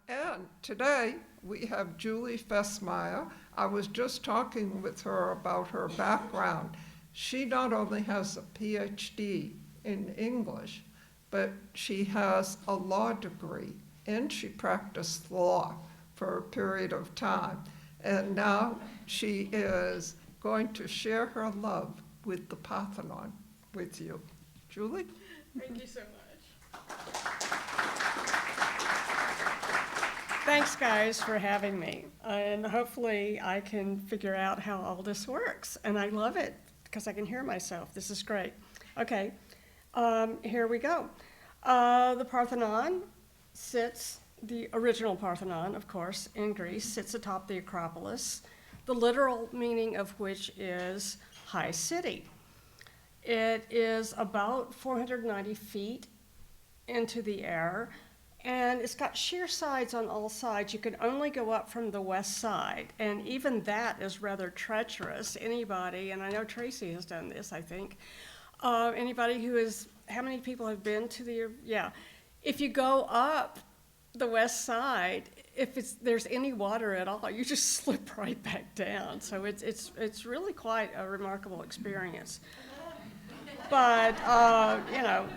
And today we have Julie Fessmire. I was just talking with her about her background. She not only has a PhD in English, but she has a law degree and she practiced law for a period of time. And now she is going to share her love with the Parthenon with you. Julie? Thank you so much. Thanks, guys, for having me. And hopefully I can figure out how all this works. And I love it because I can hear myself. This is great. Okay, here we go. The Parthenon sits, the original Parthenon, of course, in Greece, sits atop the Acropolis, the literal meaning of which is high city. It is about 490 feet into the air, and it's got sheer sides on all sides. You can only go up from the west side, and even that is rather treacherous. Anybody, and I know Tracy has done this, I think, anybody who is, how many people have been to the, yeah. If you go up the west side, if there's any water at all, you just slip right back down. So it's really quite a remarkable experience. But,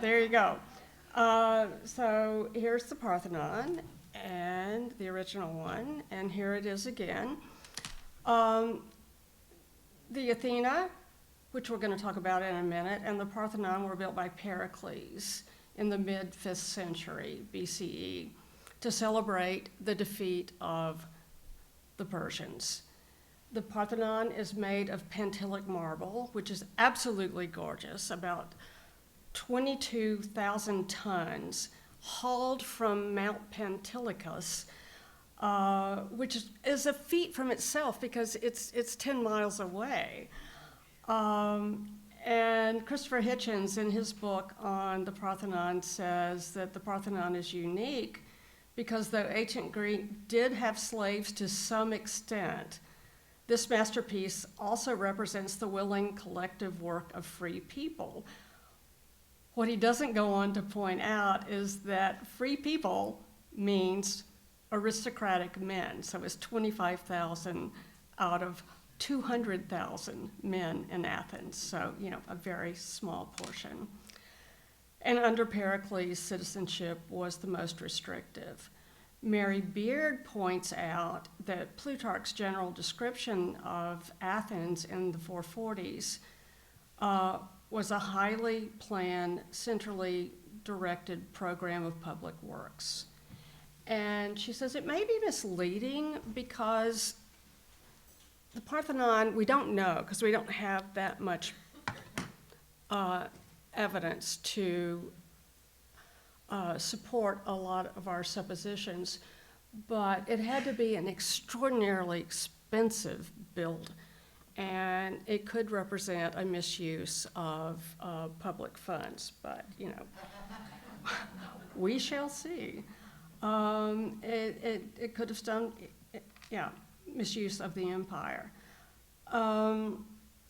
there you go. So here's the Parthenon, and the original one, and here it is again. The Athena, which we're going to talk about in a minute, and the Parthenon were built by Pericles in the mid-5th century BCE to celebrate the defeat of the Persians. The Parthenon is made of Pentelic marble, which is absolutely gorgeous, about 22,000 tons, hauled from Mount Pentelicus, which is a feat from itself because it's 10 miles away. And Christopher Hitchens, in his book on the Parthenon, says that the Parthenon is unique because though ancient Greek did have slaves to some extent, this masterpiece also represents the willing collective work of free people. What he doesn't go on to point out is that free people means aristocratic men. So it's 25,000 out of 200,000 men in Athens. So, a very small portion. And under Pericles, citizenship was the most restrictive. Mary Beard points out that Plutarch's general description of Athens in the 440s was a highly planned, centrally directed program of public works. And she says it may be misleading because the Parthenon, we don't know, because we don't have that much evidence to support a lot of our suppositions, but it had to be an extraordinarily expensive build, and it could represent a misuse of public funds, but we shall see. It could have done, misuse of the empire.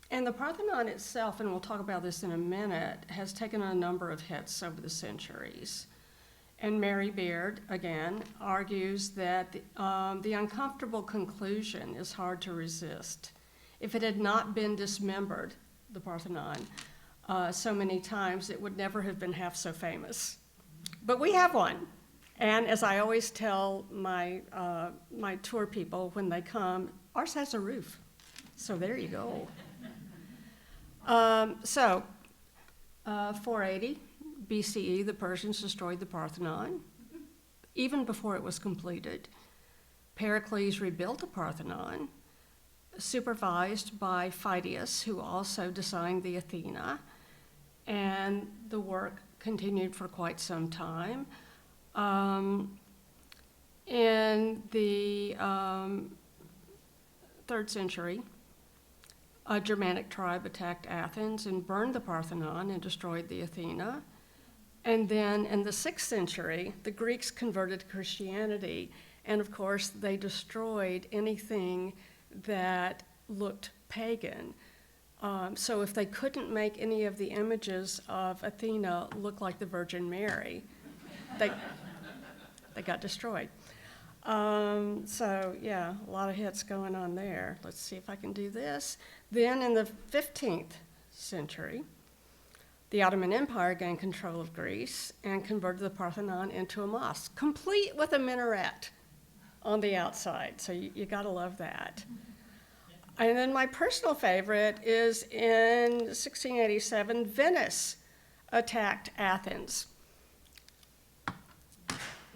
And the Parthenon itself, and we'll talk about this in a minute, has taken a number of hits over the centuries. And Mary Beard, again, argues that the uncomfortable conclusion is hard to resist. If it had not been dismembered, the Parthenon, so many times, it would never have been half so famous. But we have one. And as I always tell my tour people when they come, ours has a roof. So there you go. 480 BCE, the Persians destroyed the Parthenon, even before it was completed. Pericles rebuilt the Parthenon, supervised by Phidias, who also designed the Athena, and the work continued for quite some time. In the 3rd century, a Germanic tribe attacked Athens and burned the Parthenon and destroyed the Athena. And then in the 6th century, the Greeks converted to Christianity, and of course they destroyed anything that looked pagan. So if they couldn't make any of the images of Athena look like the Virgin Mary, they got destroyed. So, yeah, a lot of hits going on there. Let's see if I can do this. Then in the 15th century, the Ottoman Empire gained control of Greece and converted the Parthenon into a mosque, complete with a minaret on the outside. So you gotta love that. And then my personal favorite is in 1687, Venice attacked Athens.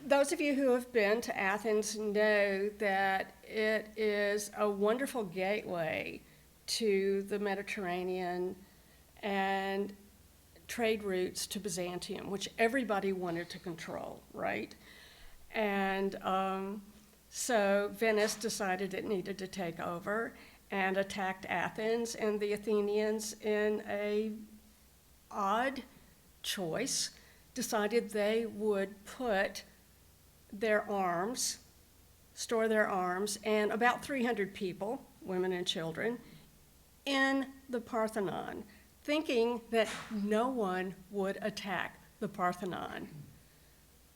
Those of you who have been to Athens know that it is a wonderful gateway to the Mediterranean and trade routes to Byzantium, which everybody wanted to control, right? And so Venice decided it needed to take over and attacked Athens, and the Athenians, in a odd choice, decided they would put their arms, store their arms, and about 300 people, women and children, in the Parthenon, thinking that no one would attack the Parthenon.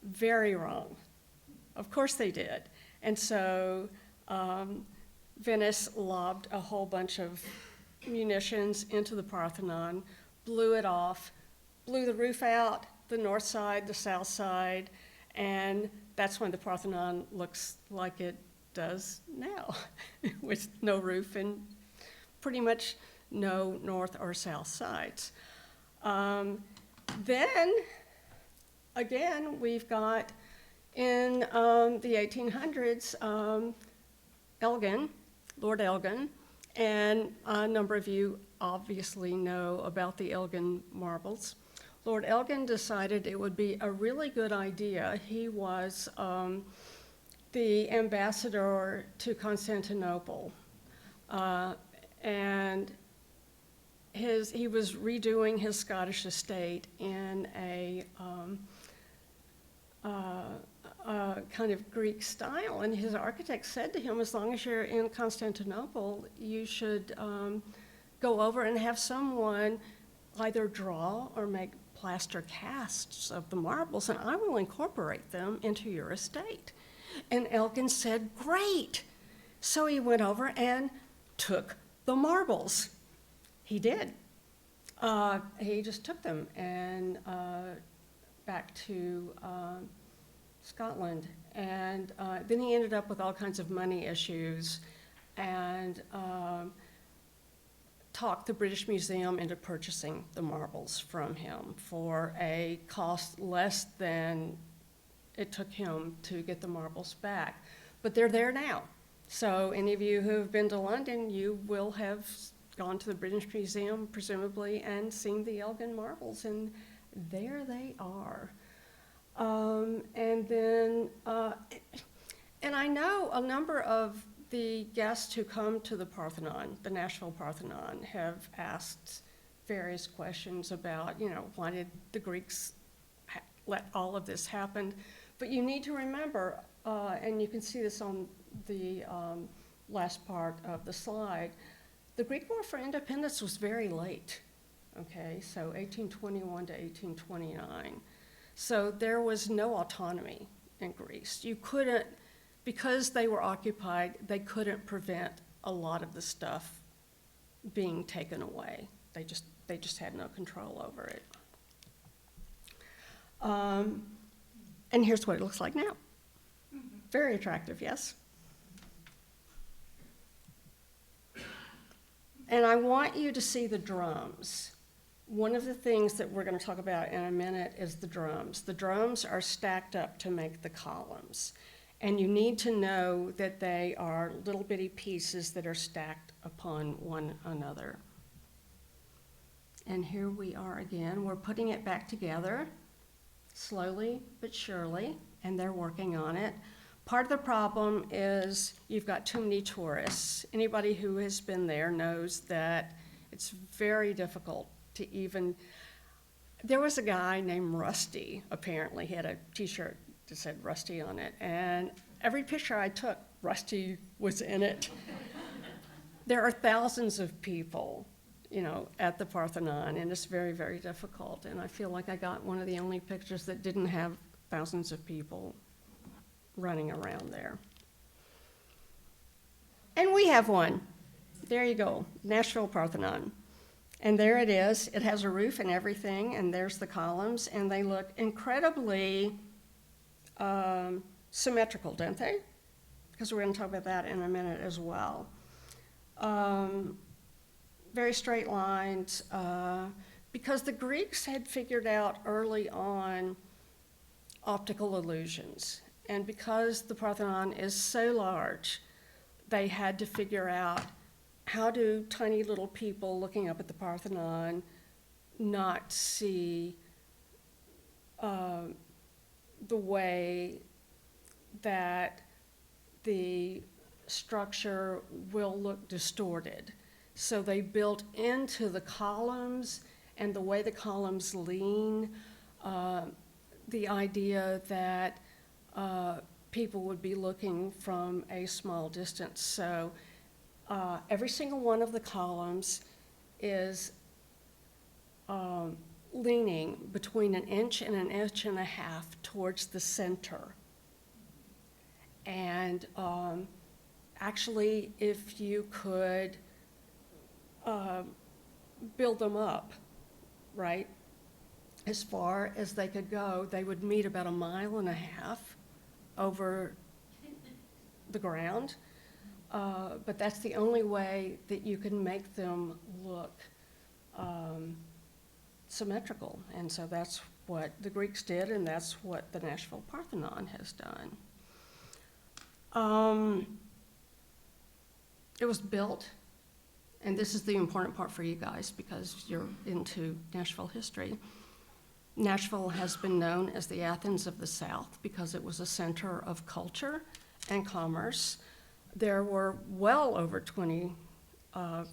Very wrong. Of course they did. And so Venice lobbed a whole bunch of munitions into the Parthenon, blew it off, blew the roof out, the north side, the south side, and that's when the Parthenon looks like it does now, with no roof and pretty much no north or south sides. Then, again, we've got in the 1800s, Elgin, Lord Elgin, and a number of you obviously know about the Elgin marbles. Lord Elgin decided it would be a really good idea. He was the ambassador to Constantinople, and he was redoing his Scottish estate in a kind of Greek style, and his architect said to him, as long as you're in Constantinople, you should go over and have someone either draw or make plaster casts of the marbles, and I will incorporate them into your estate. And Elgin said, great. So he went over and took the marbles. He did. He just took them and back to Scotland. And then he ended up with all kinds of money issues and talked the British Museum into purchasing the marbles from him for a cost less than it took him to get the marbles back. But they're there now. So any of you who have been to London, you will have gone to the British Museum, presumably, and seen the Elgin marbles, and there they are. And then, and I know a number of the guests who come to the Parthenon, the Nashville Parthenon, have asked various questions about, why did the Greeks let all of this happen? But you need to remember, and you can see this on the last part of the slide, the Greek War for Independence was very late, okay? So 1821 to 1829. So there was no autonomy in Greece. You couldn't, because they were occupied, they couldn't prevent a lot of the stuff being taken away. They just had no control over it. And here's what it looks like now. Very attractive, yes? And I want you to see the drums. One of the things that we're going to talk about in a minute is the drums. The drums are stacked up to make the columns. And you need to know that they are little bitty pieces that are stacked upon one another. And here we are again. We're putting it back together, slowly but surely, and they're working on it. Part of the problem is you've got too many tourists. Anybody who has been there knows that it's very difficult to even, there was a guy named Rusty, apparently. He had a t-shirt that said Rusty on it, and every picture I took, Rusty was in it. There are thousands of people, at the Parthenon, and it's very, very difficult. And I feel like I got one of the only pictures that didn't have thousands of people running around there. And we have one. There you go, Nashville Parthenon. And there it is. It has a roof and everything, and there's the columns, and they look incredibly symmetrical, don't they? Because we're going to talk about that in a minute as well. Very straight lines, because the Greeks had figured out early on optical illusions. And because the Parthenon is so large, they had to figure out how do tiny little people looking up at the Parthenon not see the way that the structure will look distorted. So they built into the columns and the way the columns lean, the idea that people would be looking from a small distance. So every single one of the columns is leaning between 1 inch and 1.5 inches towards the center. And actually, if you could build them up, right, as far as they could go, they would meet about 1.5 miles over the ground. But that's the only way that you can make them look symmetrical. And so that's what the Greeks did, and that's what the Nashville Parthenon has done. It was built, and this is the important part for you guys because you're into Nashville history. Nashville has been known as the Athens of the South because it was a center of culture and commerce. There were well over 20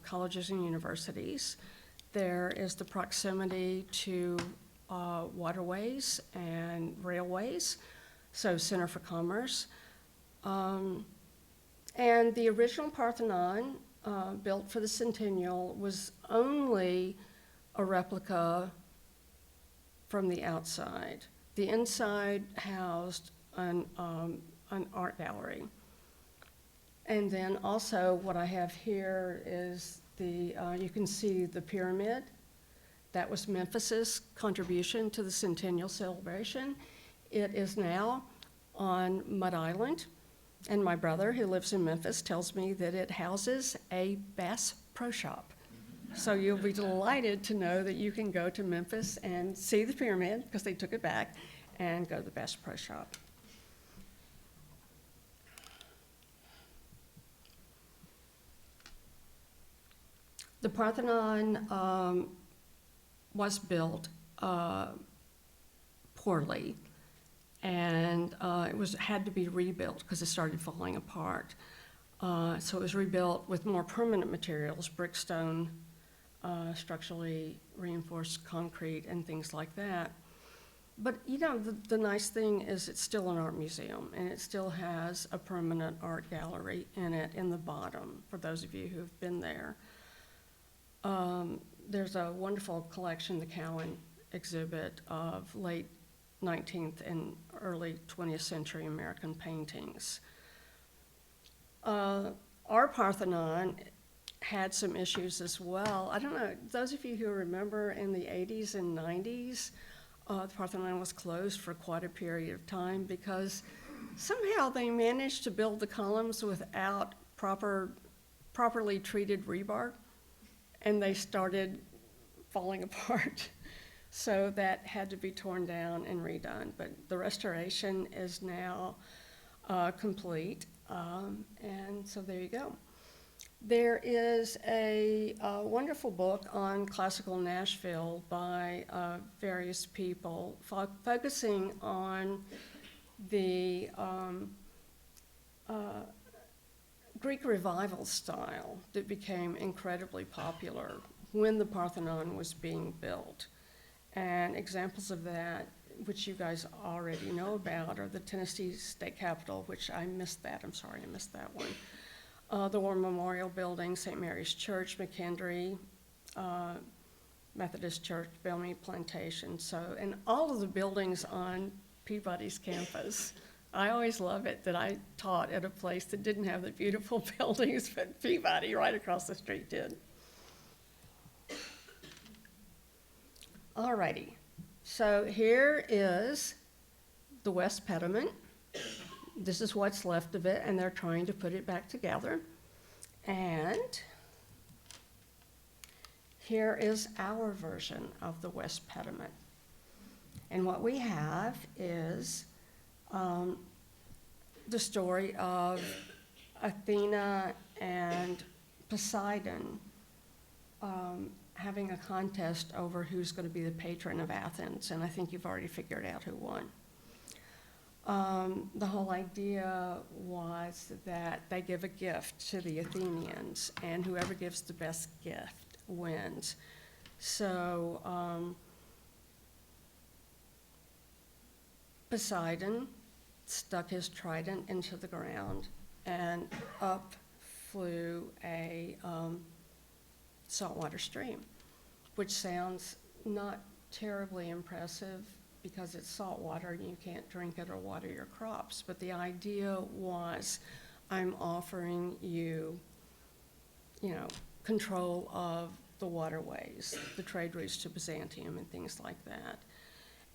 colleges and universities. There is the proximity to waterways and railways, so center for commerce. And the original Parthenon, built for the centennial, was only a replica from the outside. The inside housed an art gallery. And then also what I have here is you can see the pyramid. That was Memphis's contribution to the centennial celebration. It is now on Mud Island. And my brother, who lives in Memphis, tells me that it houses a Bass Pro Shop. So you'll be delighted to know that you can go to Memphis and see the pyramid, because they took it back, and go to the Bass Pro Shop. The Parthenon was built poorly. And it had to be rebuilt because it started falling apart. So it was rebuilt with more permanent materials, brick, stone, structurally reinforced concrete, and things like that. But you know, the nice thing is it's still an art museum, and it still has a permanent art gallery in it in the bottom, for those of you who've been there. There's a wonderful collection, the Cowan exhibit, of late 19th and early 20th century American paintings. Our Parthenon had some issues as well. I don't know, those of you who remember in the 80s and 90s, the Parthenon was closed for quite a period of time because somehow they managed to build the columns without properly treated rebar, and they started falling apart. So that had to be torn down and redone. But the restoration is now complete. And so there you go. There is a wonderful book on classical Nashville by various people focusing on the Greek revival style that became incredibly popular when the Parthenon was being built. And examples of that, which you guys already know about, are the Tennessee State Capitol, which I missed that. I'm sorry, I missed that one. The War Memorial Building, St. Mary's Church, McKendree, Methodist Church, Bellmead Plantation. So, and all of the buildings on Peabody's campus I always love it that I taught at a place that didn't have the beautiful buildings, but Peabody right across the street did. All righty, so here is the west pediment. This is what's left of it, and they're trying to put it back together. And here is our version of the west pediment. And what we have is the story of Athena and Poseidon having a contest over who's going to be the patron of Athens, and I think you've already figured out who won. The whole idea was that they give a gift to the Athenians, and whoever gives the best gift wins. So Poseidon stuck his trident into the ground, and up flew a saltwater stream, which sounds not terribly impressive because it's salt water and you can't drink it or water your crops. But the idea was, I'm offering you, control of the waterways, the trade routes to Byzantium and things like that.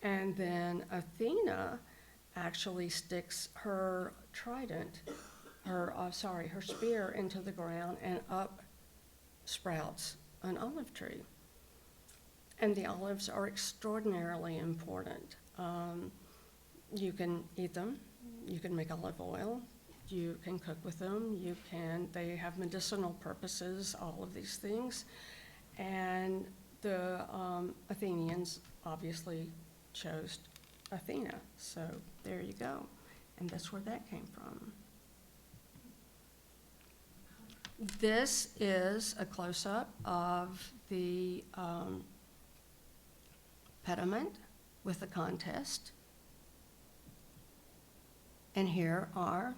And then Athena actually sticks her trident, her spear into the ground, and up sprouts an olive tree. And the olives are extraordinarily important. You can eat them, you can make olive oil, you can cook with them, they have medicinal purposes, all of these things. And the Athenians obviously chose Athena, so there you go. And that's where that came from. This is a close-up of the pediment with the contest. And here are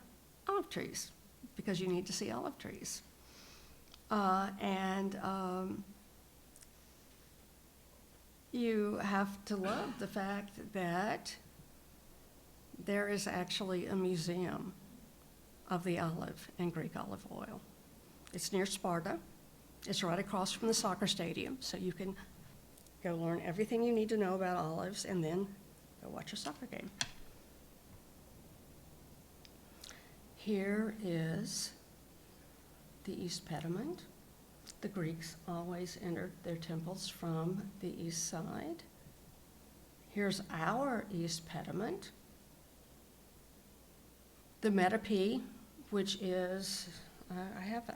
olive trees, because you need to see olive trees. You have to love the fact that there is actually a museum of the olive and Greek olive oil. It's near Sparta. It's right across from the soccer stadium, so you can go learn everything you need to know about olives and then go watch a soccer game. Here is the east pediment. The Greeks always entered their temples from the east side. Here's our east pediment. The metope, which is, I have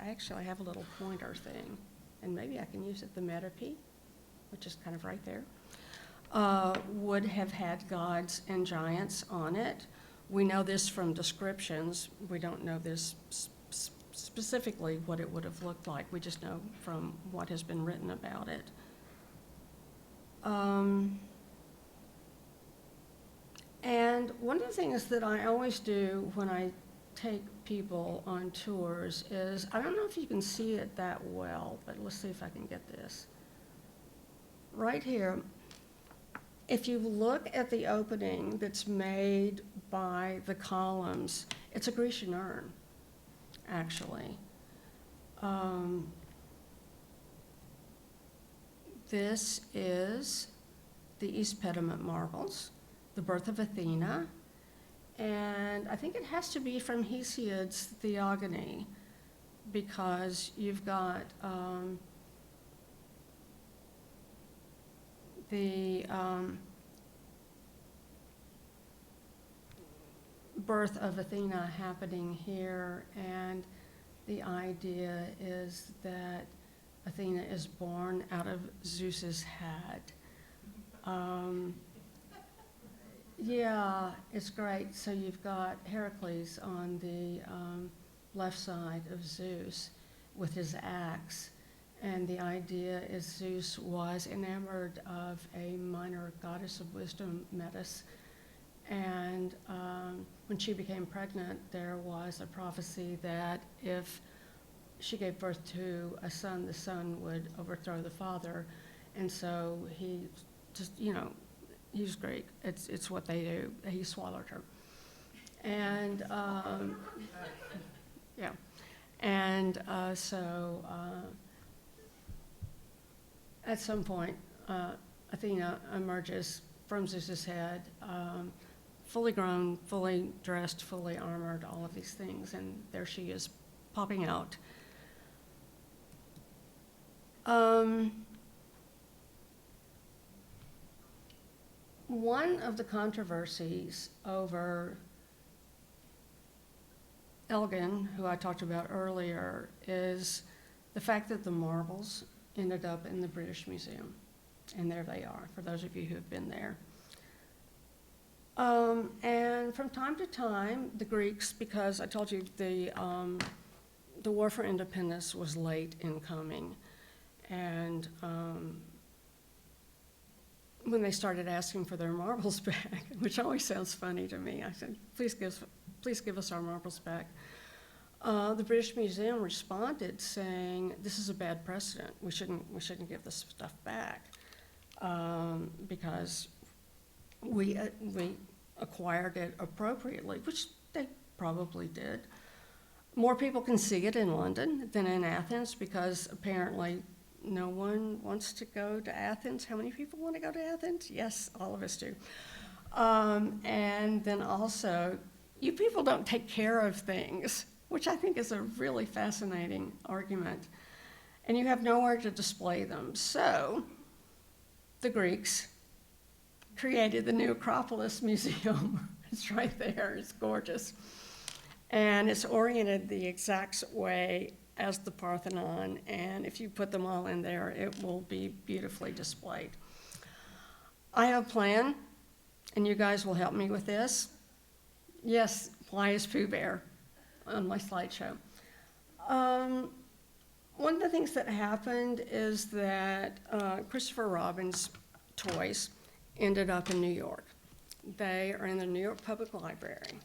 a little pointer thing, and maybe I can use it, the metope, which is kind of right there, would have had gods and giants on it. We know this from descriptions. We don't know this specifically what it would have looked like. We just know from what has been written about it. And one of the things that I always do when I take people on tours is, I don't know if you can see it that well, but let's see if I can get this. Right here, if you look at the opening that's made by the columns, it's a Grecian urn, actually. This is the East Pediment marbles, the birth of Athena, and I think it has to be from Hesiod's Theogony, because you've got the birth of Athena happening here, and the idea is that Athena is born out of Zeus's head. Yeah, it's great. So you've got Heracles on the left side of Zeus with his axe, and the idea is Zeus was enamored of a minor goddess of wisdom, Metis, and when she became pregnant, there was a prophecy that if she gave birth to a son, the son would overthrow the father, and so he just, he's Greek. It's what they do. He swallowed her. And, yeah. And so at some point, Athena emerges from Zeus's head, fully grown, fully dressed, fully armored, all of these things, and there she is popping out. One of the controversies over Elgin, who I talked about earlier, is the fact that the marbles ended up in the British Museum. And there they are, for those of you who have been there. And from time to time, the Greeks, because I told you the War for Independence was late in coming, and when they started asking for their marbles back, which always sounds funny to me, I said, please give us our marbles back. The British Museum responded saying, this is a bad precedent. We shouldn't give this stuff back because we acquired it appropriately, which they probably did. More people can see it in London than in Athens because apparently no one wants to go to Athens. How many people want to go to Athens? Yes, all of us do. And then also, you people don't take care of things, which I think is a really fascinating argument. And you have nowhere to display them. So the Greeks created the new Acropolis Museum. It's right there, it's gorgeous. And it's oriented the exact way as the Parthenon, and if you put them all in there, it will be beautifully displayed. I have a plan, and you guys will help me with this. Yes, why is Pooh Bear on my slideshow? One of the things that happened is that Christopher Robin's toys ended up in New York. They are in the New York Public Library.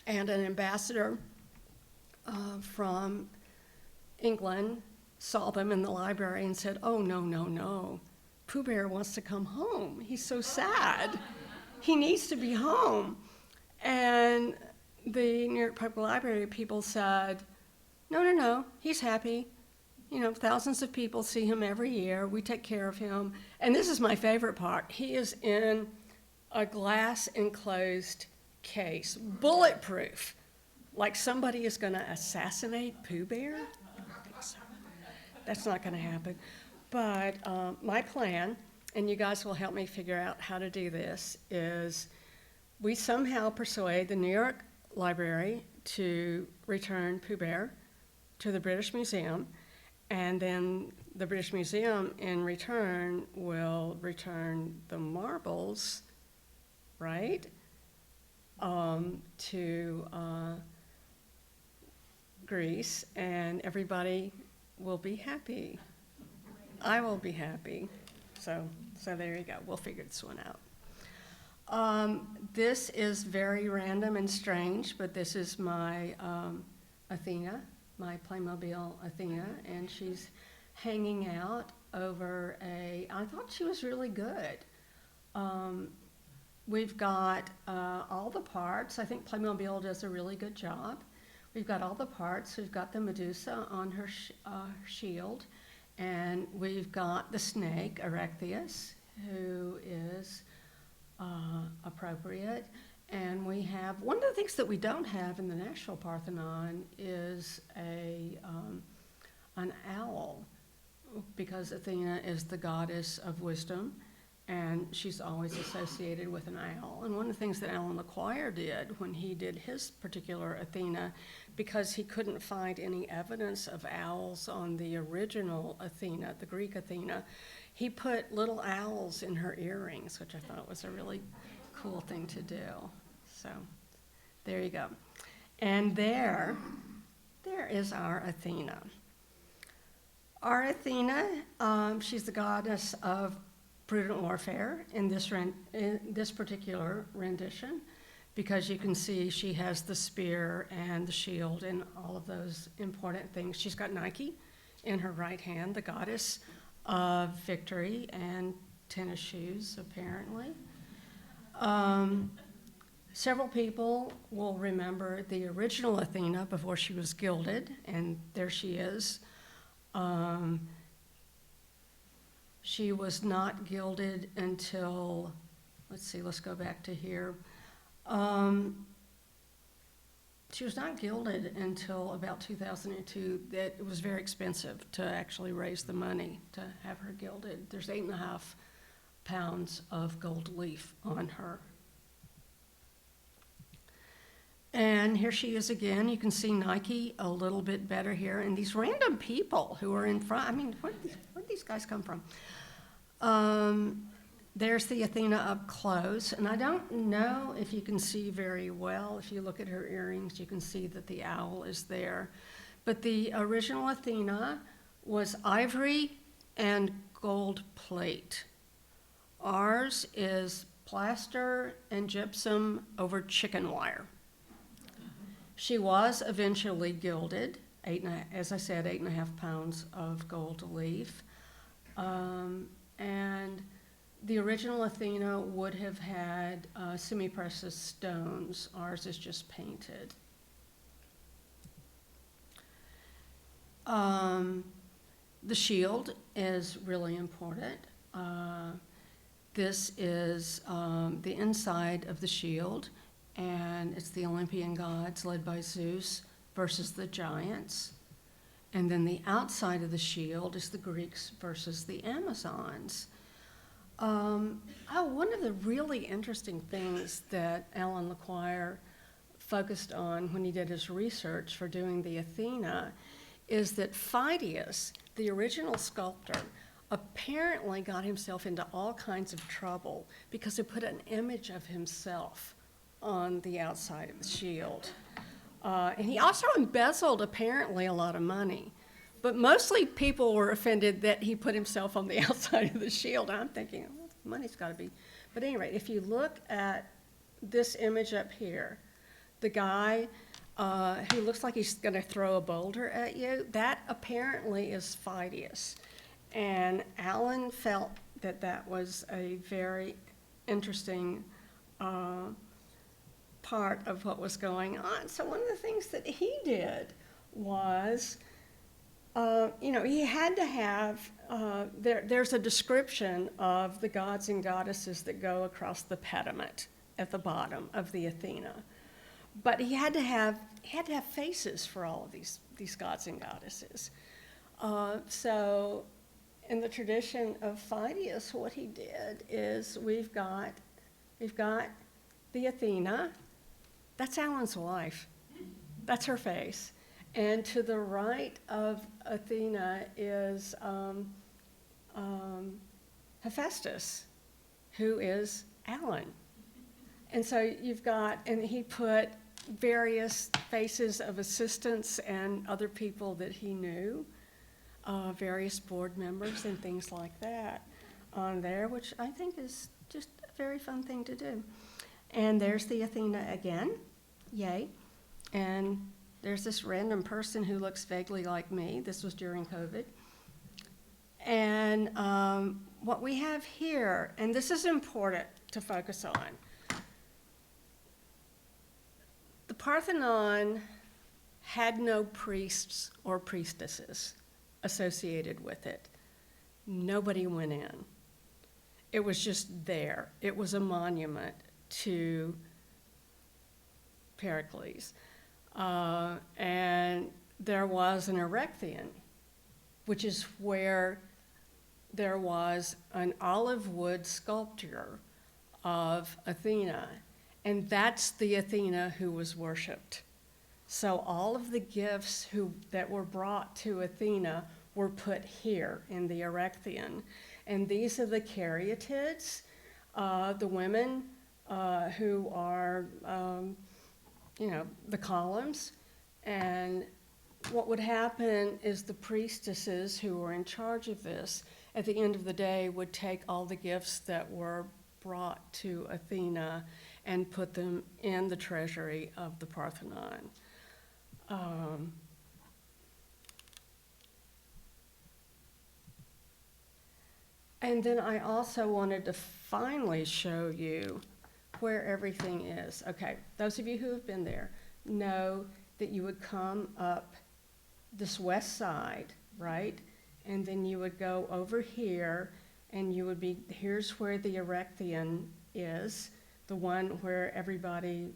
And an ambassador from England saw them in the library and said, oh, no, no, no. Pooh Bear wants to come home. He's so sad. He needs to be home. And the New York Public Library people said, no, no, no, he's happy. You know, thousands of people see him every year. We take care of him. And this is my favorite part. He is in a glass enclosed case, bulletproof, like somebody is going to assassinate Pooh Bear. I don't think so. That's not going to happen. But my plan, and you guys will help me figure out how to do this, is we somehow persuade the New York Library to return Pooh Bear to the British Museum, and then the British Museum in return will return the marbles, right? To Greece, and everybody will be happy. I will be happy. So there you go. We'll figure this one out. This is very random and strange, but this is my Athena, my Playmobil Athena, and she's hanging out over I thought she was really good. We've got all the parts. I think Playmobil does a really good job. We've got all the parts. We've got the Medusa on her shield, and we've got the snake, Erechtheus, who is appropriate. And we have, one of the things that we don't have in the Nashville Parthenon is an owl, because Athena is the goddess of wisdom, and she's always associated with an owl. And one of the things that Alan LaQuire did when he did his particular Athena, because he couldn't find any evidence of owls on the original Athena, the Greek Athena, he put little owls in her earrings, which I thought was a really cool thing to do. So there you go. And there is our Athena. Our Athena, she's the goddess of prudent warfare in this particular rendition, because you can see she has the spear and the shield and all of those important things. She's got Nike in her right hand, the goddess of victory and tennis shoes, apparently. Several people will remember the original Athena before she was gilded, and there she is. She was not gilded until, let's go back to here. She was not gilded until about 2002. That it was very expensive to actually raise the money to have her gilded. There's 8.5 pounds of gold leaf on her. And here she is again. You can see Nike a little bit better here. And these random people who are in front, I mean, where did these guys come from? There's the Athena up close. And I don't know if you can see very well. If you look at her earrings, you can see that the owl is there. But the original Athena was ivory and gold plate. Ours is plaster and gypsum over chicken wire. She was eventually gilded, as I said, 8.5 pounds of gold leaf. And the original Athena would have had semi-precious stones. Ours is just painted. The shield is really important. This is the inside of the shield, and it's the Olympian gods led by Zeus versus the giants. And then the outside of the shield is the Greeks versus the Amazons. One of the really interesting things that Alan LeQuire focused on when he did his research for doing the Athena is that Phidias, the original sculptor, apparently got himself into all kinds of trouble because he put an image of himself on the outside of the shield. And he also embezzled, apparently, a lot of money. But mostly people were offended that he put himself on the outside of the shield. I'm thinking, well, money's got to be. But anyway, if you look at this image up here, the guy who looks like he's going to throw a boulder at you, that apparently is Phidias. And Alan felt that that was a very interesting part of what was going on. So one of the things that he did was, he had to have, there's a description of the gods and goddesses that go across the pediment at the bottom of the Athena. But he had to have faces for all of these gods and goddesses. So in the tradition of Phidias, what he did is we've got the Athena. That's Alan's wife. That's her face. And to the right of Athena is Hephaestus, who is Alan. And so and he put various faces of assistants and other people that he knew, various board members and things like that on there, which I think is just a very fun thing to do. And there's the Athena again, yay. And there's this random person who looks vaguely like me. This was during COVID. And what we have here, and this is important to focus on, the Parthenon had no priests or priestesses associated with it. Nobody went in. It was just there. It was a monument to Pericles. And there was an Erechtheion, which is where there was an olive wood sculpture of Athena, and that's the Athena who was worshipped. So all of the gifts that were brought to Athena were put here in the Erechtheion. And these are the caryatids, the women who are, the columns. And what would happen is the priestesses who were in charge of this, at the end of the day, would take all the gifts that were brought to Athena and put them in the treasury of the Parthenon. And then I also wanted to finally show you where everything is. Okay, those of you who have been there know that you would come up this west side, right? And then you would go over here, and you would be, here's where the Erechtheion is, the one where everybody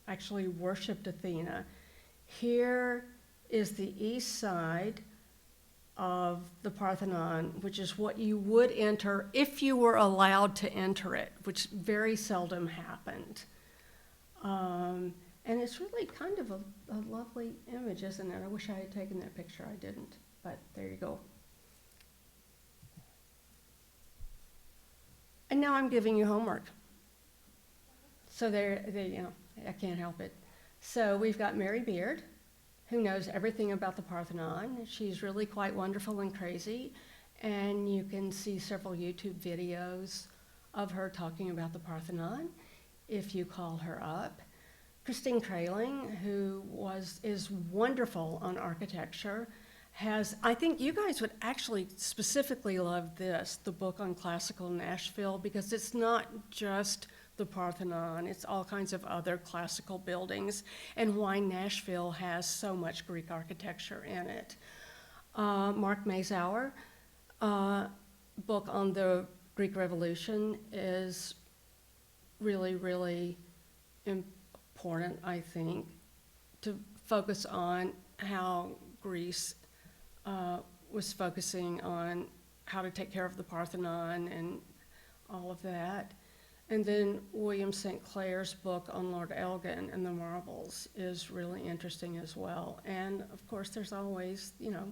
actually worshiped Athena. Here is the east side of the Parthenon, which is what you would enter if you were allowed to enter it, which very seldom happened. And it's really kind of a lovely image, isn't it? I wish I had taken that picture. I didn't, but there you go. And now I'm giving you homework. So there, you know, I can't help it. So we've got Mary Beard, who knows everything about the Parthenon. She's really quite wonderful and crazy. And you can see several YouTube videos of her talking about the Parthenon if you call her up. Christine Trailing, who is wonderful on architecture, has, I think you guys would actually specifically love this, the book on classical Nashville, because it's not just the Parthenon, it's all kinds of other classical buildings, and why Nashville has so much Greek architecture in it. Mark Mazauer, book on the Greek Revolution is really, really important, I think, to focus on how Greece was focusing on how to take care of the Parthenon and all of that. And then William St. Clair's book on Lord Elgin and the marbles is really interesting as well. And of course, there's always, you know,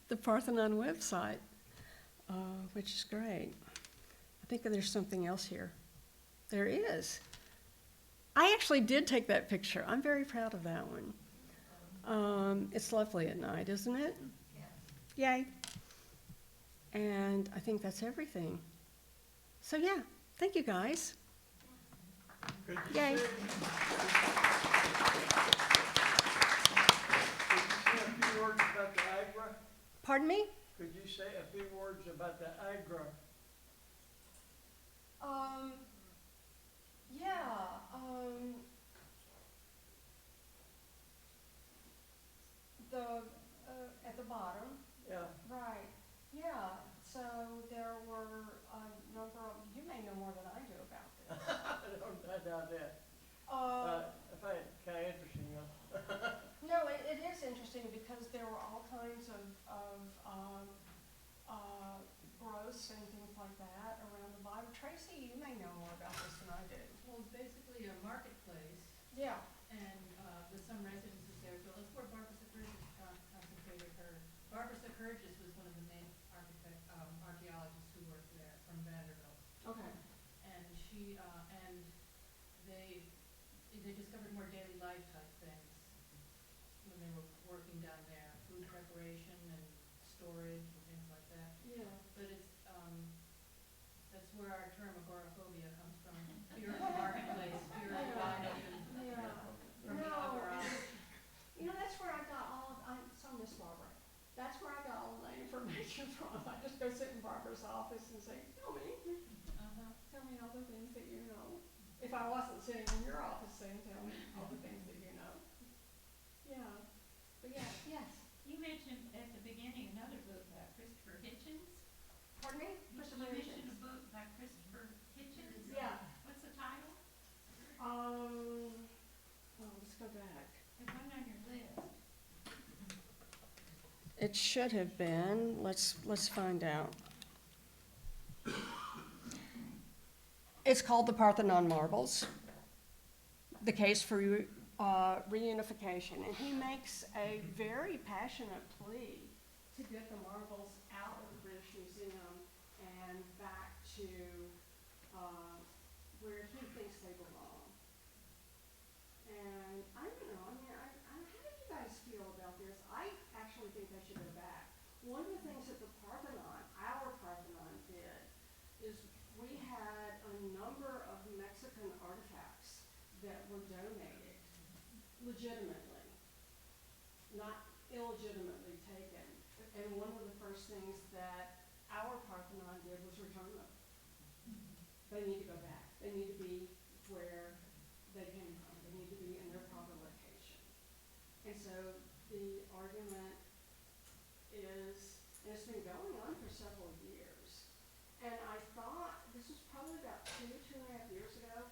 the Parthenon website, which is great. I think there's something else here. There is. I actually did take that picture. I'm very proud of that one. It's lovely at night, isn't it? Yes. Yay. And I think that's everything. So yeah, thank you guys. Could you Yay. say a few words about the Agra? Pardon me? Could you say a few words about the Agra? At the bottom, Yeah. right, yeah, so there were a number of, you may know more than I do about this. I doubt that. I find it kind of interesting, No, it is interesting because there were all kinds of growths and things like that around the bottom. Tracy, you may know more about this than I do. Well, it's basically a marketplace, Yeah. and with some residences there, so that's where Barbara Sacurgis concentrated her. Barbara Sacurgis was one of the main archaeologists who worked there from Vanderbilt, Okay. and she and they discovered more daily life type things when they were working down there, food preparation and storage and things like that. Yeah. But it's that's where our term agoraphobia comes from. Fear of the marketplace, fear of buying Yeah. from the agora. You know, that's where I got all of, I saw Miss Barbara. That's where I got all the information from. I just go sit in Barbara's office and say, tell me all the things that you know. If I wasn't sitting in your office saying, tell me all the things that you know. Yeah. But yeah, yes. You mentioned at the beginning another book by Christopher Hitchens. Pardon me? You mentioned a book by Christopher Hitchens. Yeah. What's the title? Well, let's go back. It wasn't on your list. It should have been. Let's find out. It's called The Parthenon Marbles, The Case for Reunification. And he makes a very passionate plea to get the marbles out of the British Museum and back to where he thinks they belong. And I don't know, I mean, how do you guys feel about this? I actually think they should go back. One of the things that the Parthenon, our Parthenon, did is we had a number of Mexican artifacts that were donated legitimately, not illegitimately taken. And one of the first things that our Parthenon Parthenon did was return them. They need to go back. They need to be where they came from. They need to be in their proper location. And so the argument is, and it's been going on for several years. And I thought, this was probably about 2.5 years ago,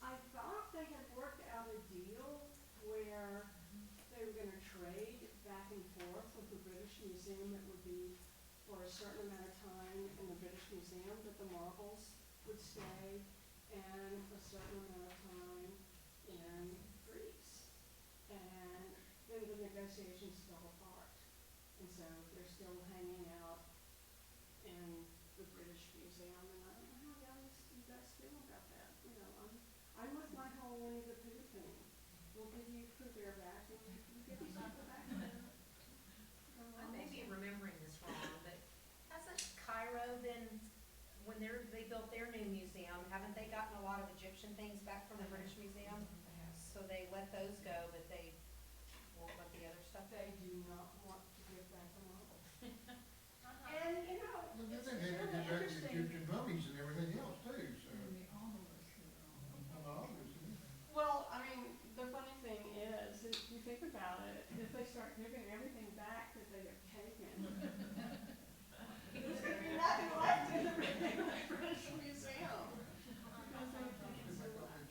I thought they had worked out a deal where they were gonna trade back and forth with the British Museum. It would be for a certain amount of time in the British Museum that the marbles would stay, and a certain amount of time in Greece. And then the negotiations fell apart. And so they're still hanging out in the British Museum, and I don't know how you guys feel about that. You know, I'm with my whole Winnie the Pooh thing. We'll give you Pooh Bear back, and you give us something back. I may be remembering this wrong, but hasn't Cairo been, when they built their new museum, haven't they gotten a lot of Egyptian things back from the British Museum? So they let those go, but they won't let the other stuff go? They do not want to give back the marble. And, you know, Well, the it's thing is, really they got interesting. Egyptian mummies and everything else too, so. Mm-hmm. And all this, yeah. Well, I mean, the funny thing is, if you think about it, if they start giving everything back that they have taken, there's gonna be nothing left in the British Museum. Because they've taken so much.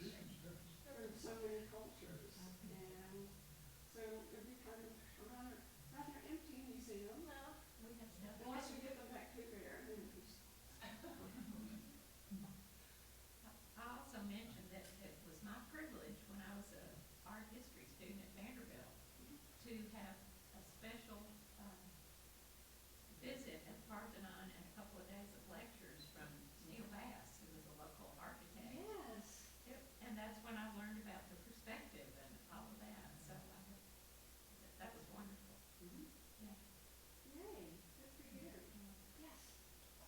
There are so many cultures, and so it'd be kind of a rather empty museum. Unless we give them back Pooh Bear, and then it's I also mentioned that it was my privilege when I was an art history student at Vanderbilt to have a special visit at Parthenon and a couple of days of lectures from Neil Bass, who was a local architect. yes. And that's when I learned about the perspective and all of that, so that was wonderful. Yeah. Yay, good for you. Yes.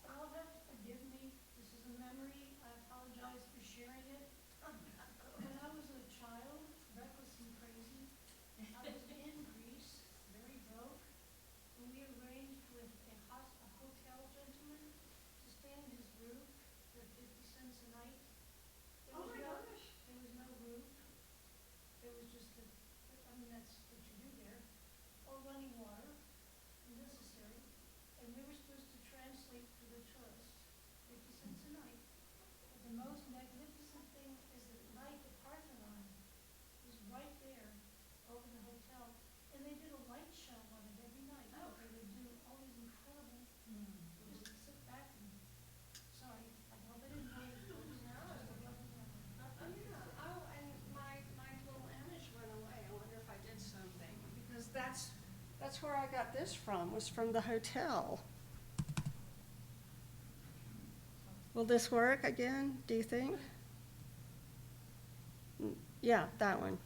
You'll have to forgive me, this is a memory, I apologize for sharing it. When I was a child, reckless and crazy, I was in Greece, very broke, and we arranged with a hotel gentleman to stay in his roof for 50 cents a night. Oh my gosh. There was no roof, there was just that's what you do there, or running water, necessary, and we were supposed to translate for the tourists, 50 cents a night. But the most magnificent thing is that at night the Parthenon was right there over the hotel, and they did a light show on it every night. Oh. They would do all these incredible, just sit back and, sorry, I hope I didn't bore you folks. Yeah, oh, and my little image went away. I wonder if I did something, because that's where I got this from, was from the hotel. Will this work again, do you think? Yeah, that one.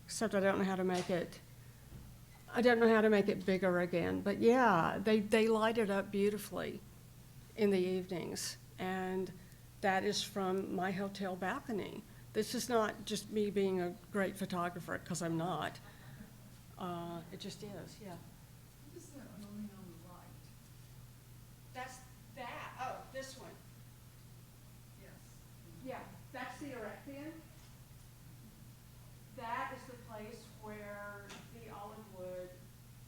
Except I don't know how to make it, bigger again, but yeah, they light it up beautifully in the evenings, and that is from my hotel balcony. This is not just me being a great photographer, because I'm not. It just is, yeah. What is that going on the right? That's that, oh, this one. Yes. Yeah, that's the Erectian. That is the place where the olive wood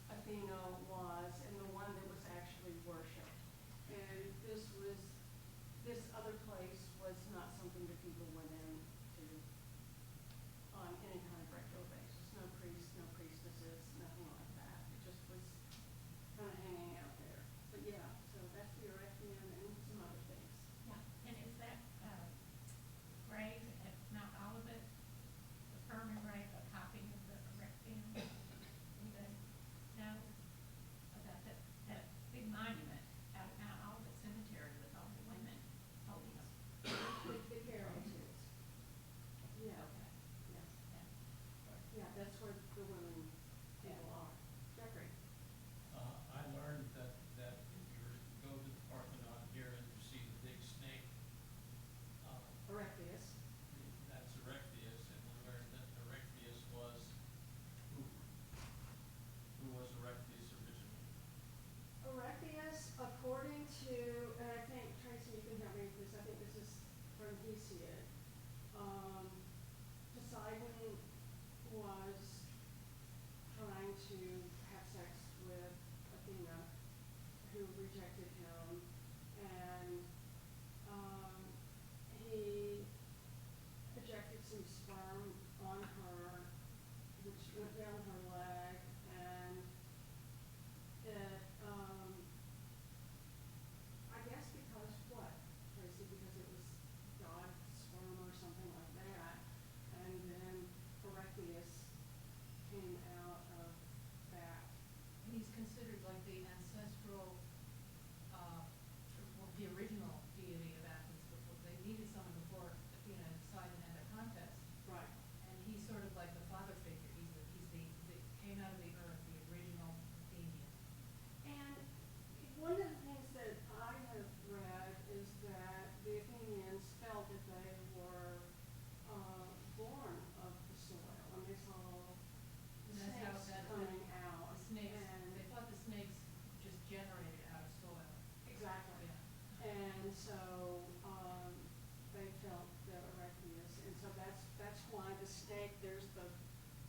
Athena was, and the one that was actually worshipped. And this other place was not something that people went into on any kind of regular basis. No priests, no priestesses, nothing like that. It just was kind of hanging out there. But yeah, so that's the Erectian and some other things. Yeah. And is that grave at Mount Olivet, the Furman grave, a copy of the Erectian? Anybody know about that big monument out at Mount Olivet Cemetery with all the women holding up? The Carroll is. who rejected him, and, he ejected some sperm on her, which went down her leg, and it, I guess because what, Tracy, because it was God's sperm or something like that, and then Erechtheus came out of that. He's considered like the ancestral, well, the original deity of Athens. Before they needed someone before Athena decided to have a contest, Right. and he's sort of like the father figure. He's the came out of the earth, the original Athenian. And one of the things that I have read is that the Athenians felt that they were born of the soil, and they saw And that's how snakes that coming out. The snakes. And They thought the snakes just generated out of soil. exactly. Yeah. And so they felt that Erechtheus, and so that's why the snake, there's the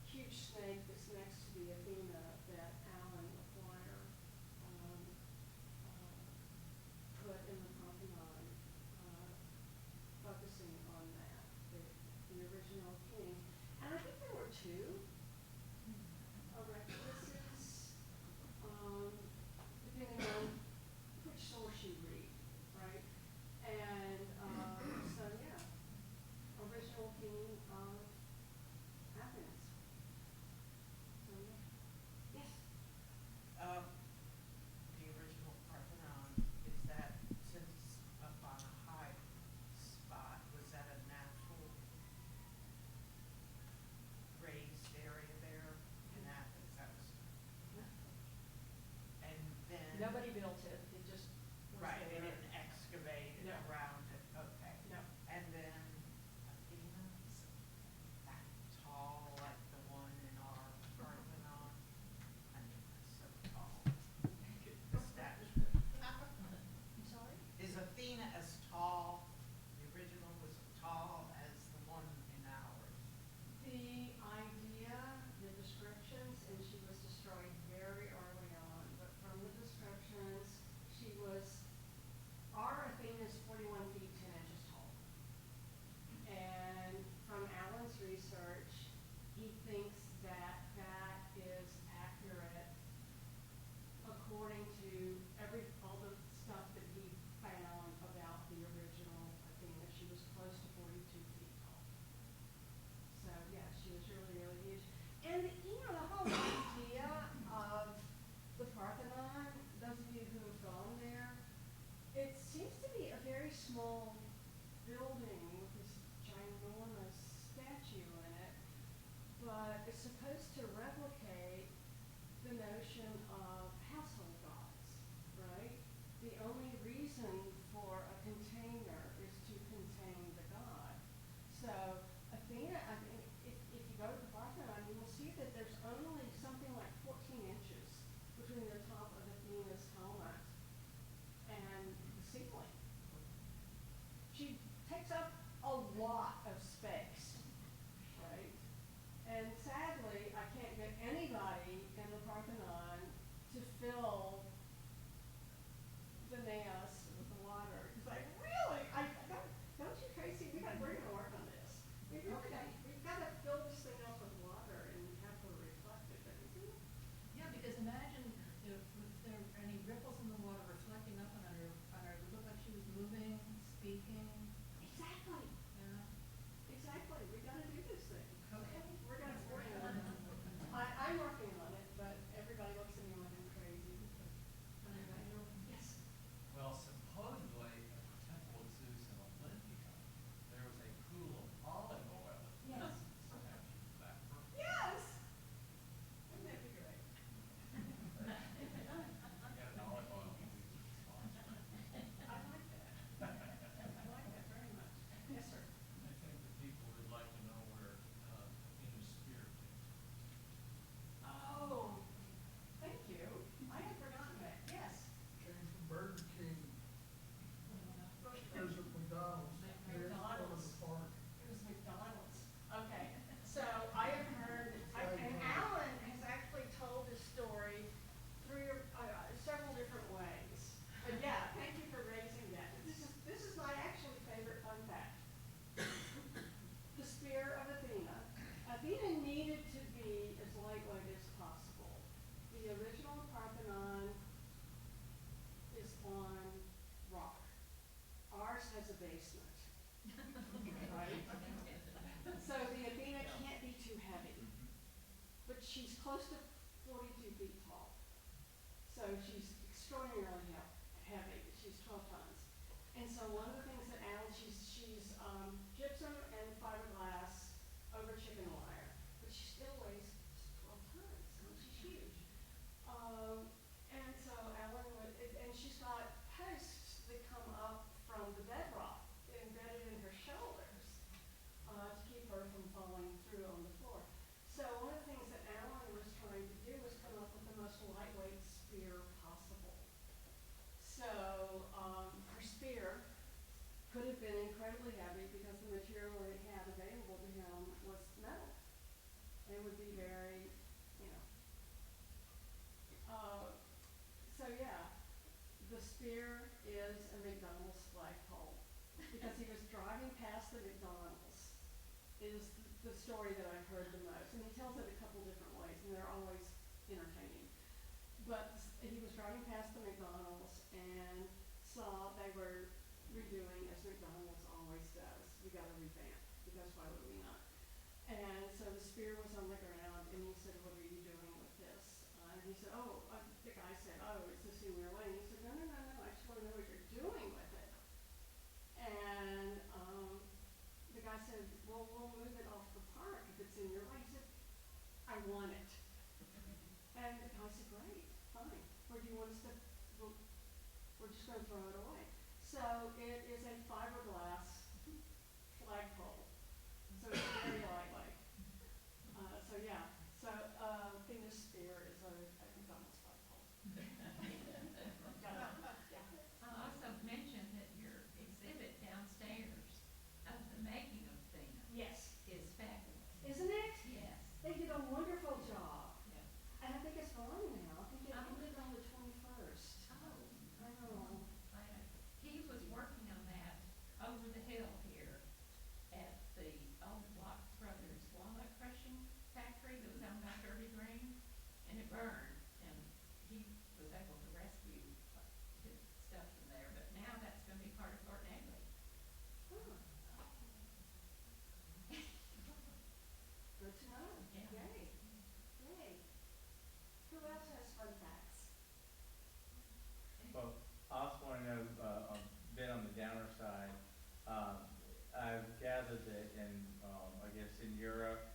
huge snake that's next to the Athena that Alan McGuire put in the Parthenon, focusing on that, the original king. And I think there were two Erechtheuses, depending on which source you read, right? And so, yeah, original king of Athens. So, yeah. Yes. The original Parthenon, is that, since up on a high spot, was that a natural raised area there in Athens? That was, and then. Nobody built it, it just was Right, they there. didn't excavate it No. around it, okay. No. And then Athena's that tall, like the one in our Parthenon? I mean, that's so tall. The statue. I'm sorry? Is Athena as tall, the original was tall as the one in ours? The idea, the descriptions, and she was destroyed very early on, but from the descriptions, she was, our Athena is 41 feet 10 inches tall. And from Alan's research, he thinks that that is accurate according to all the stuff that he found about the original Athena. She was close to 42 feet tall. So, yeah, she was really, really huge. And, the whole idea of the Parthenon, those of you who have gone there, it seems to be a very small building with this ginormous statue in it, but it's supposed to replicate the notion of household gods, right? The only reason for a container is to contain the god. So Athena, I mean, if you go to the Parthenon, you will see that there's only something like 14 inches between the top of Athena's helmet and the ceiling. She takes up a lot of space, right? And sadly, I can't get anybody in the Parthenon to fill the naos with the water. It's like, really? Don't you, Tracy? We're gonna work on this. We've got to fill this thing up with water and have her reflected, don't you think? Yeah, because imagine if there were any ripples in the water reflecting up on her, it would look like she was moving, speaking, Exactly. yeah. Exactly. We got to do this thing. Okay. We're gonna work on it. I'm working on it, but everybody looks at me like I'm crazy. But anyway, yes. Well, since close to 42 feet tall. So she's extraordinarily heavy. She's 12 tons. And so one of the things that Alan, she's gypsum and fiberglass over chicken wire, but she still weighs 12 tons. I mean, she's huge. And so Alan would, and she's got posts that come up from the bedrock embedded in her shoulders to keep her from falling through on the floor. So one of the things that Alan was trying to do was come up with the most lightweight spear possible. So her spear could have been incredibly heavy because the material it had available to him was metal. It would be very, you know. So yeah, the spear is a McDonald's flagpole because he was driving past the McDonald's. Is the story that I've heard the most, and he tells it a couple different ways, and they're always entertaining. But he was driving past the McDonald's and saw they were redoing, as McDonald's always does. We got to revamp because why would we not? And so the spear was on the ground, and he said, "What are you doing with this?" And he said, the guy said, "Oh, it's a souvenir lane." He said, No, I just want to know what you're doing with it." And the guy said, "Well, we'll move it off the park if it's in your way." He said, "I want it." And the guy said, "Great, fine. Where do you want us to, we're just going to throw it away." So it is a fiberglass flagpole. So it's very lightweight. So yeah, so Venus spear is a McDonald's flagpole. I also mentioned that your exhibit downstairs of the making of Athena Yes. is fabulous. Isn't it? Yes. They did a wonderful job. Yeah. And I think it's gone now. I think it ended on the 21st. Oh. I know. He was working on that over the hill here at the old Block Brothers walnut crushing factory that was owned by Kirby Green, and it burned, and he was able to rescue his stuff from there, but now that's gonna be part of Fort Nagley. Huh. Good to know. Yeah. Yay. Yay. Who else has fun facts? Well, I also want to know, a bit on the downer side, I've gathered that I guess in Europe,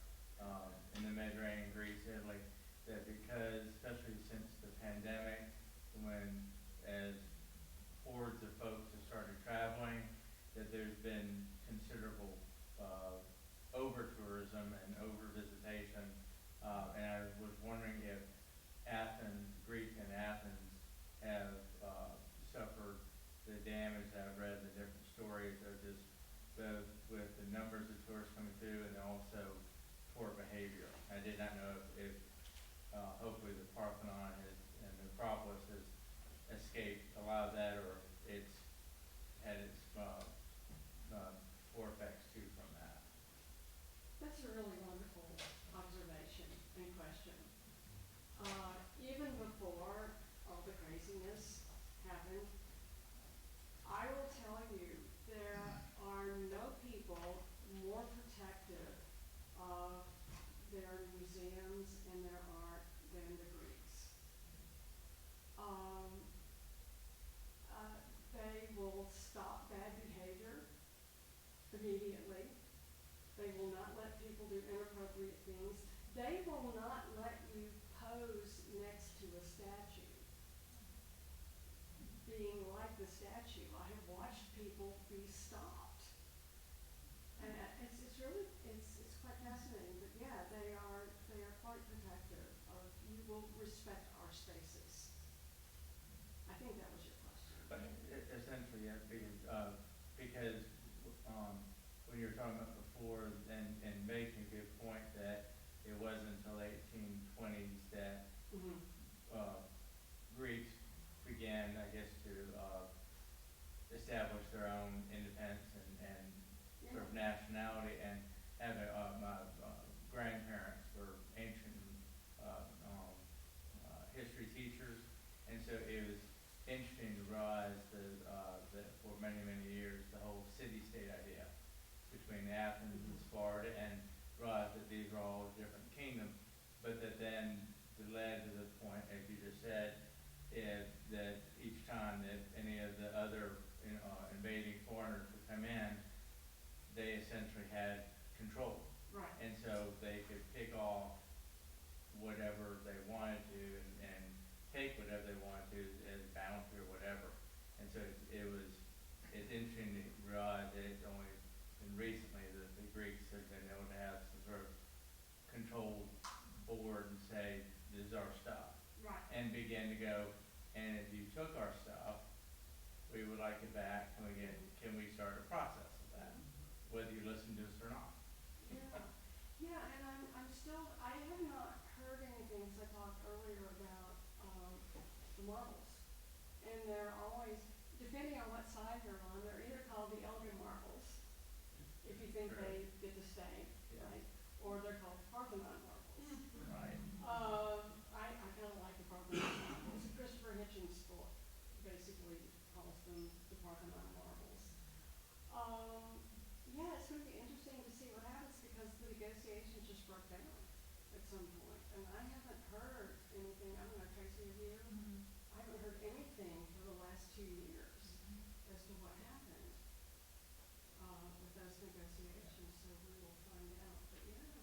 in the Mediterranean, Greece, Italy, that because, especially since the pandemic, when as hordes of folks have started traveling, that there's been considerable over-tourism and over-visitation. And I was wondering if Greek and Athens have suffered the damage. I've read the different stories of just both with the numbers of tourists coming through and also poor behavior. I did not know if hopefully the Parthenon and the Acropolis has escaped a lot of that, or it's had its poor effects too from that. That's a really wonderful observation and question. Even before all the craziness happened, I will tell you there are no people more protective of their museums and their art than the Greeks. They will stop bad behavior immediately. They will not let people do inappropriate things. They will not let you pose next to a statue, being like the statue. I have watched people be stopped. And it's really, it's quite fascinating. But yeah, they are quite protective of, you will respect our spaces. I think that was your question. But essentially, yeah, because when you were talking about before, and making a good point that it wasn't until the 1820s that Mm-hmm. Greeks began, I guess, to establish their own independence and sort of nationality, and having my grandparents were ancient history teachers, and so it was interesting to realize that for many, many years, the whole city-state idea between Athens and Sparta, and realize like it back, can we start a process of that? Whether you listen to us or not. Yeah, and I'm still, I have not heard anything, because I talked earlier about, the marbles. And they're always, depending on what side you're on, they're either called the elder marbles, if you think they get to stay, Yeah. right? Or they're called Parthenon marbles. Right. I kinda like the Parthenon marbles. Christopher Hitchens basically calls them the Parthenon marbles. Yeah, it's gonna be interesting to see what happens, because the negotiations just broke down at some point, and I haven't heard anything, I don't know, Tracy, have you? I haven't heard anything for the last 2 years as to what happened, with those negotiations, so we will find out, but yeah.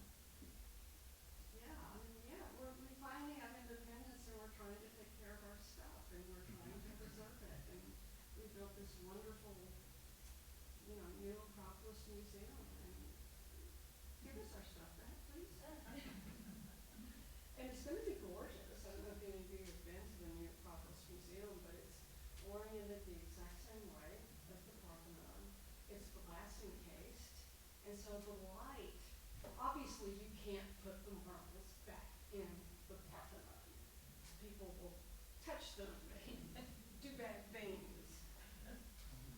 Yeah, I mean, yeah, we finally have independence, and we're trying to take care of our stuff, and we're trying to preserve it, and we built this wonderful, new Acropolis Museum, and give us our stuff back, please. And it's gonna be gorgeous. I don't know if any of you have been to the new Acropolis Museum, but it's oriented the exact same way as the Parthenon. It's glass encased, and so the light, obviously you can't put the marbles back in the Parthenon. People will touch them, do bad things.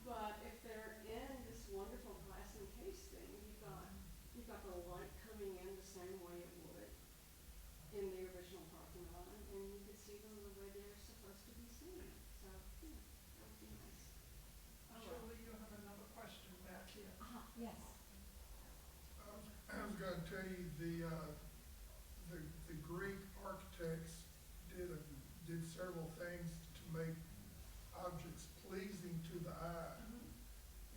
But if they're in this wonderful glass encased thing, you've got the light coming in the same way it would in the original Parthenon, and you could see them the way they're supposed to be seen. So, yeah, that would be nice. Julie, you have another question back here. Yes. I was gonna tell you, the Greek architects did several things to make objects pleasing to the eye.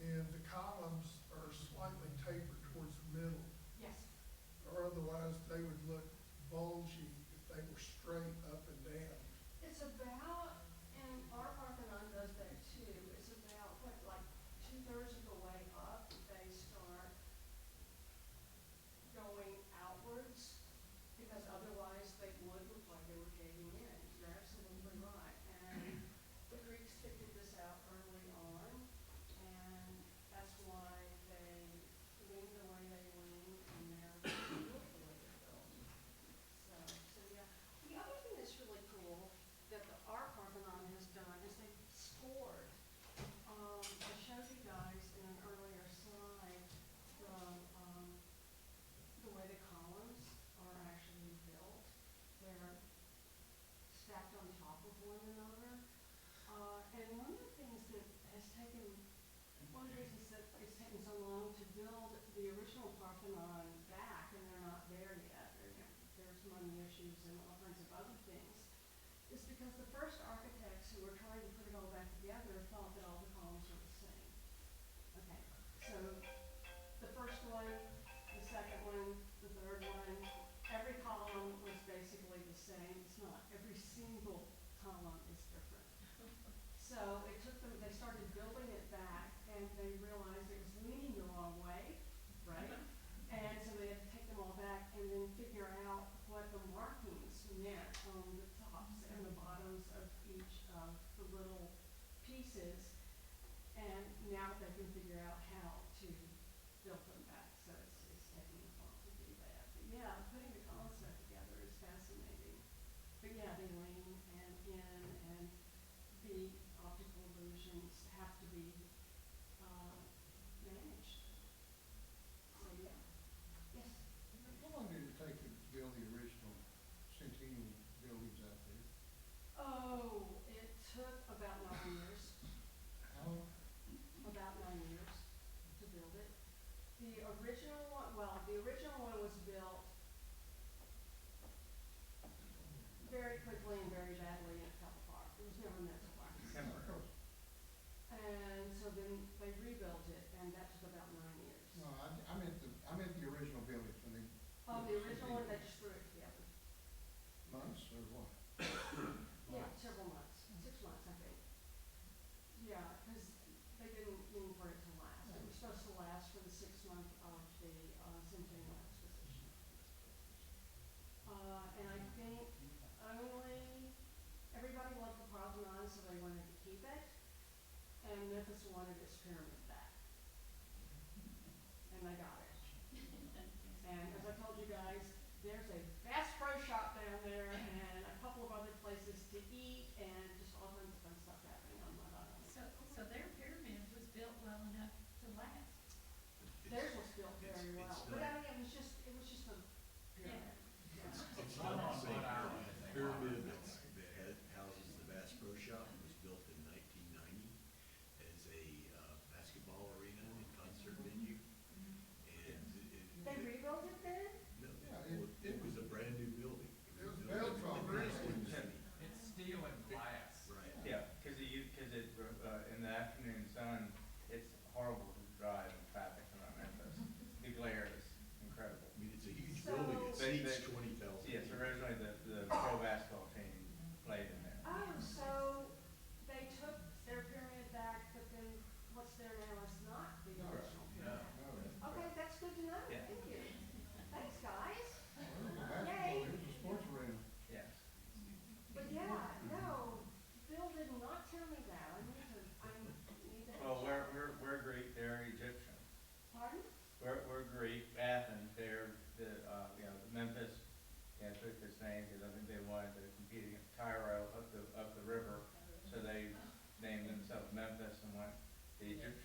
And the columns are slightly tapered towards the middle, Yes. or otherwise they would look bulgy if they were straight up and down. It's about, and our Parthenon does that too, it's about, like 2/3 of the way up, they start going outwards, because otherwise they would look like they were caving in. You're absolutely right. And the Greeks figured this out early on, and that's why they wing the way they wing, and they're built the way they're built. So yeah. The other thing that's really cool that our Parthenon has done is they've scored. I showed you guys in an earlier slide the way the columns are actually built. They're stacked on top of one another. And one of the things that has taken, one of the reasons that it's taken so long to build the original Parthenon back, and they're not there yet, there's money issues and all kinds of other things, is because the first architects who were trying to put it all back together thought that all the columns were the same. Okay, so the first one, the second one, the third one, every column was basically the same. It's not. Every single column is different. So it took them, they started building it back, and they realized it was leaning the wrong way, right? And so they had to take them all back and then figure out what the markings meant on the tops and the bottoms of each of the little pieces. And now they can figure out how to build them back. So it's taking us long to do that. But yeah, putting the columns back together is fascinating. But yeah, they lean and in, and the optical illusions have to be managed. So yeah. Yes. How long did it take to build the original Centennial buildings out there? Oh, it took about 9 years. How long? About 9 years to build it. The original one was built very quickly and very badly, and it fell apart. It was never meant to last. And so then they rebuilt it, and that took about 9 years. No, I meant the original buildings when they. The original one, they just threw it together. Months or what? Yeah, several months, 6 months, I think. Yeah, because they didn't mean for it to last. It was supposed to last for the 6 months of the Centennial Exposition. And I think everybody loved the Parthenon, so they wanted to keep it. and Memphis wanted its pyramid back. And they got it. And as I told you guys, there's a Bass Pro Shop down there and a couple of other places to eat and just all kinds of fun stuff happening on Mud Island. So their pyramid was built well enough to last. Theirs was built very well, but I mean, it was just a pyramid. It's not the same pyramid that houses the Bass Pro Shop. It was built in 1990 as a basketball arena and concert venue. And They rebuilt it then? no, Yeah, it was a brand new building. It was built from brick. It's steel and glass. Right. Yeah, cause in the afternoon sun, it's horrible to drive in traffic around Memphis. The glare is incredible. I mean, it's a huge So- building. It They- seats they- 20,000. Yes, originally the pro basketball team played in there. Oh, so they took their pyramid back, but then what's there now is not the original pyramid. Okay, that's good to know, Yeah. thank you. Thanks, guys. Basketball, here's the sports arena. Yes. But yeah, no, Bill did not tell me that, I need to. Well, we're Greek, they're Egyptian. Pardon? We're Greek, Athens, they're Memphis, took this name because I think they wanted to compete against Cairo up the river. So they named themselves Memphis and the Egyptians